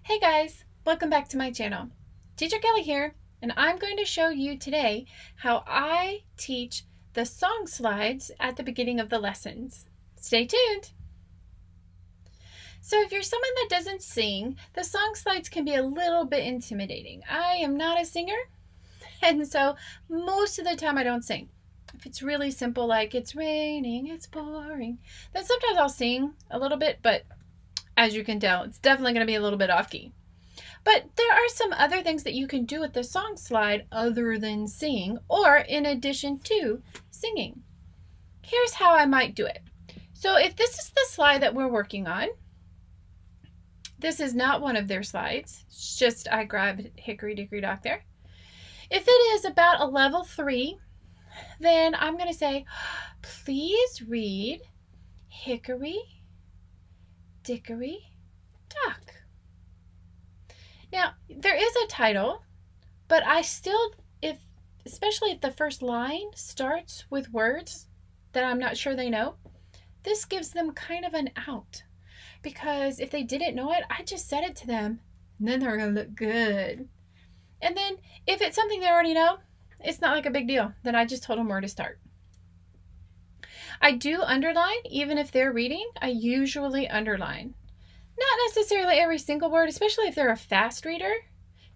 Hey guys, welcome back to my channel. Teacher Kelly here, and I'm going to show you today how I teach the song slides at the beginning of the lessons. Stay tuned. So if you're someone that doesn't sing, the song slides can be a little bit intimidating. I am not a singer, and so most of the time I don't sing. If it's really simple, like it's raining, it's pouring, then sometimes I'll sing a little bit, but as you can tell, it's definitely going to be a little bit off key. But there are some other things that you can do with the song slide other than sing or in addition to singing. Here's how I might do it. So if this is the slide that we're working on, this is not one of their slides. It's just I grabbed Hickory Dickory Dock there. If it is about a level 3, then I'm going to say, please read Hickory Dickory Dock. Now, there is a title, but I still, especially if the first line starts with words that I'm not sure they know, this gives them kind of an out. Because if they didn't know it, I just said it to them, and then they're going to look good. And then if it's something they already know, it's not like a big deal. Then I just told them where to start. I do underline, even if they're reading, I usually underline. Not necessarily every single word, especially if they're a fast reader,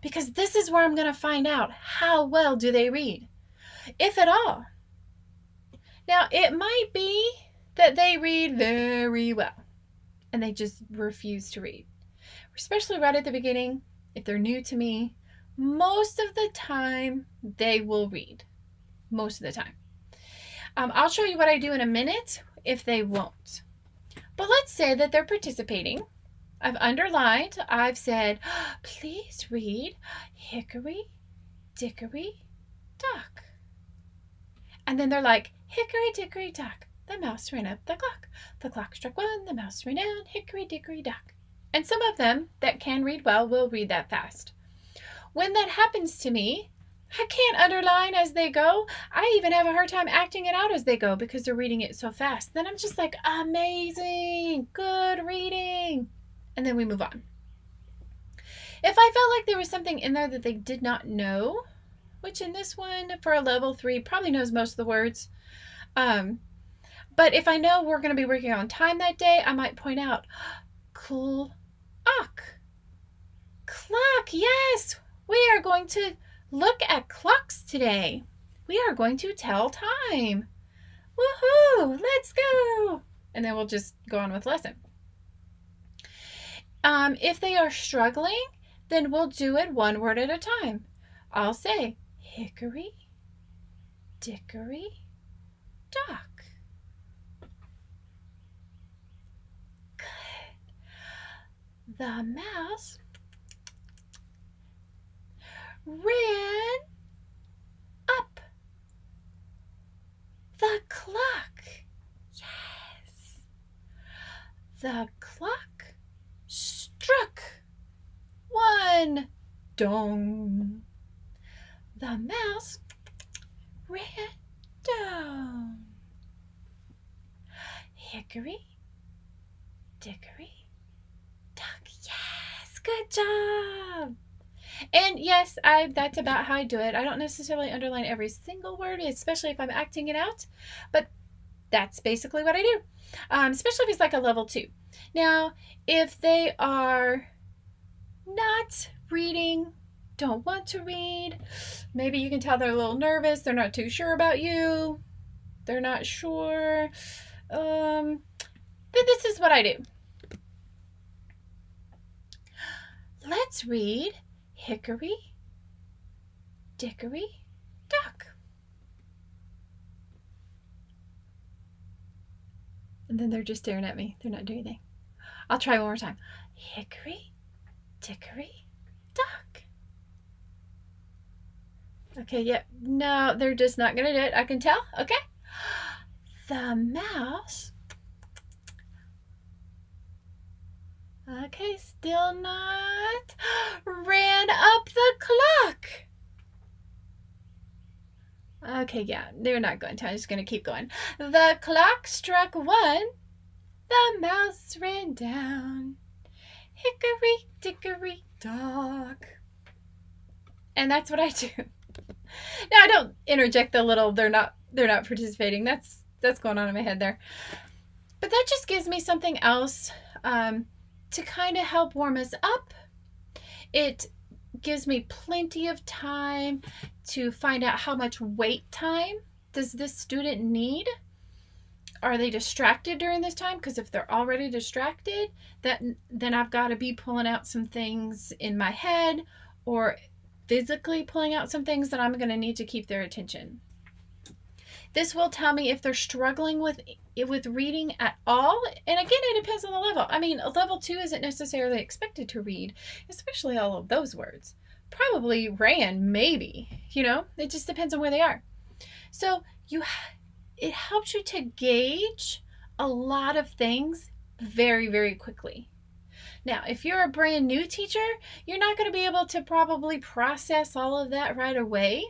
because this is where I'm going to find out how well do they read, if at all. Now, it might be that they read very well, and they just refuse to read, especially right at the beginning. If they're new to me, most of the time they will read, most of the time. I'll show you what I do in a minute if they won't. But let's say that they're participating. I've underlined, I've said, please read Hickory Dickory Dock. And then they're like, Hickory Dickory Dock, the mouse ran up the clock struck 1, the mouse ran down, Hickory Dickory Dock. And some of them that can read well will read that fast. When that happens to me, I can't underline as they go. I even have a hard time acting it out as they go because they're reading it so fast. Then I'm just like, amazing, good reading. And then we move on. If I felt like there was something in there that they did not know, which in this one for a level 3 probably knows most of the words, but if I know we're going to be working on time that day, I might point out clock. Clock, yes, we are going to look at clocks today. We are going to tell time. Woohoo, let's go. And then we'll just go on with lesson. If they are struggling, then we'll do it one word at a time. I'll say, Hickory Dickory Dock. Good. The mouse ran up the clock. Yes. The clock struck 1. Dong. The mouse ran down. Hickory Dickory Dock. Yes, good job. And yes, that's about how I do it. I don't necessarily underline every single word, especially if I'm acting it out, but that's basically what I do, especially if it's like a level 2. Now, if they are not reading, don't want to read, maybe you can tell they're a little nervous, they're not too sure about you, they're not sure, then this is what I do. Let's read Hickory Dickory Dock. And then they're just staring at me. They're not doing anything. I'll try one more time. Hickory Dickory Dock. Okay, yep. Yeah, no, they're just not going to do it. I can tell. Okay. The mouse. Okay, still not. Ran up the clock. Okay, yeah, they're not going to. I'm just going to keep going. The clock struck 1. The mouse ran down. hickory dickory dock. And that's what I do. Now I don't interject the little they're not participating. That's going on in my head there. But that just gives me something else to kind of help warm us up. It gives me plenty of time to find out how much wait time does this student need. Are they distracted during this time? Because if they're already distracted, then I've got to be pulling out some things in my head or physically pulling out some things that I'm going to need to keep their attention. This will tell me if they're struggling with reading at all. And again, it depends on the level. I mean, a level 2 isn't necessarily expected to read, especially all of those words. Probably ran, maybe, it just depends on where they are. So it helps you to gauge a lot of things very, very quickly. Now, if you're a brand new teacher, you're not going to be able to probably process all of that right away,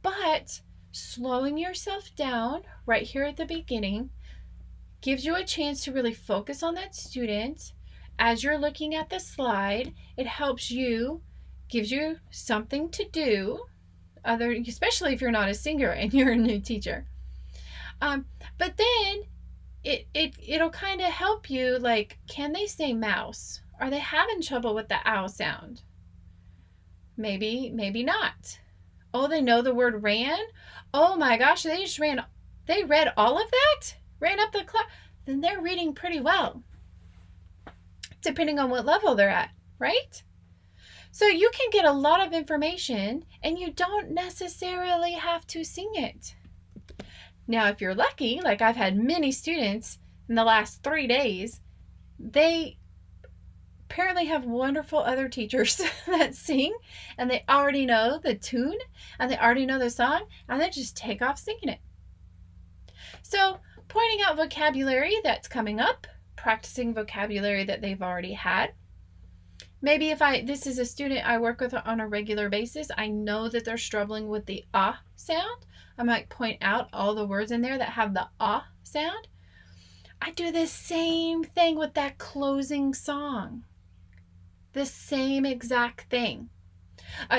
but slowing yourself down right here at the beginning gives you a chance to really focus on that student. As you're looking at the slide, it helps you, gives you something to do, especially if you're not a singer and you're a new teacher. But then it'll kind of help you, like, can they say mouse? Are they having trouble with the ow sound? Maybe not. Oh, they know the word ran? Oh my gosh, they read all of that? Ran up the clock? Then they're reading pretty well, depending on what level they're at, right? So you can get a lot of information and you don't necessarily have to sing it. Now, if you're lucky, like I've had many students in the last 3 days, they apparently have wonderful other teachers that sing, and they already know the tune, and they already know the song, and they just take off singing it. So pointing out vocabulary that's coming up, practicing vocabulary that they've already had. Maybe if this is a student I work with on a regular basis, I know that they're struggling with the ah sound. I might point out all the words in there that have the ah sound. I do the same thing with that closing song. The same exact thing.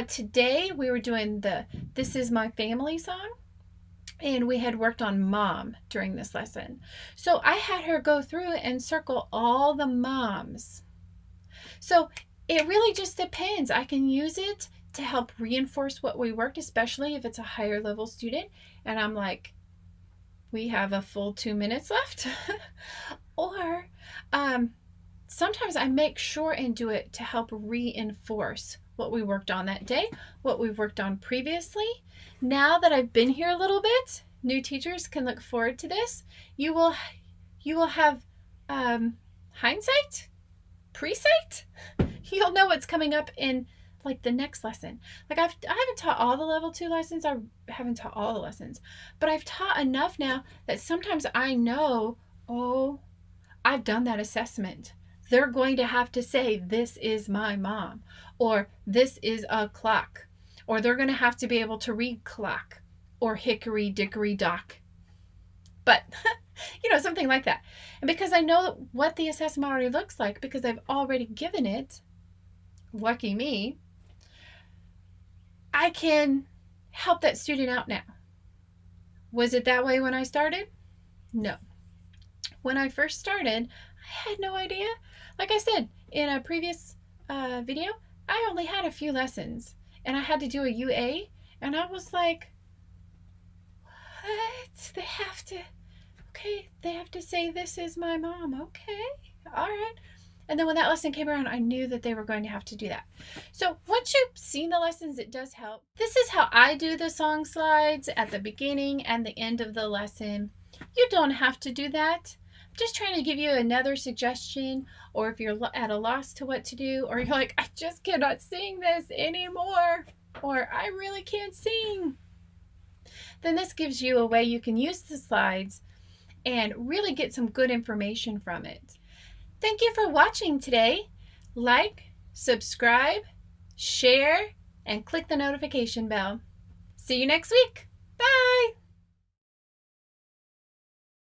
Today we were doing the This Is My Family song, and we had worked on mom during this lesson. So I had her go through and circle all the moms. So it really just depends. I can use it to help reinforce what we worked, especially if it's a higher level student. And I'm like, we have a full 2 minutes left. Or sometimes I make sure and do it to help reinforce what we worked on that day, what we've worked on previously. Now that I've been here a little bit, new teachers can look forward to this. You will have hindsight, pre-sight. You'll know what's coming up in like the next lesson. Like I haven't taught all the level 2 lessons. I haven't taught all the lessons, but I've taught enough now that sometimes I know, oh, I've done that assessment. They're going to have to say, this is my mom, or this is a clock, or they're going to have to be able to read clock or hickory dickory dock. But something like that. And because I know what the assessment already looks like, because I've already given it, lucky me, I can help that student out now. Was it that way when I started? No. When I first started, I had no idea. Like I said in a previous video, I only had a few lessons, and I had to do a UA, and I was like, what? They have to say, this is my mom. Okay, all right. And then when that lesson came around, I knew that they were going to have to do that. So once you've seen the lessons, it does help. This is how I do the song slides at the beginning and the end of the lesson. You don't have to do that. I'm just trying to give you another suggestion, or if you're at a loss to what to do, or you're like, I just cannot sing this anymore, or I really can't sing, then this gives you a way you can use the slides and really get some good information from it. Thank you for watching today. Like, subscribe, share, and click the notification bell. See you next week. Bye!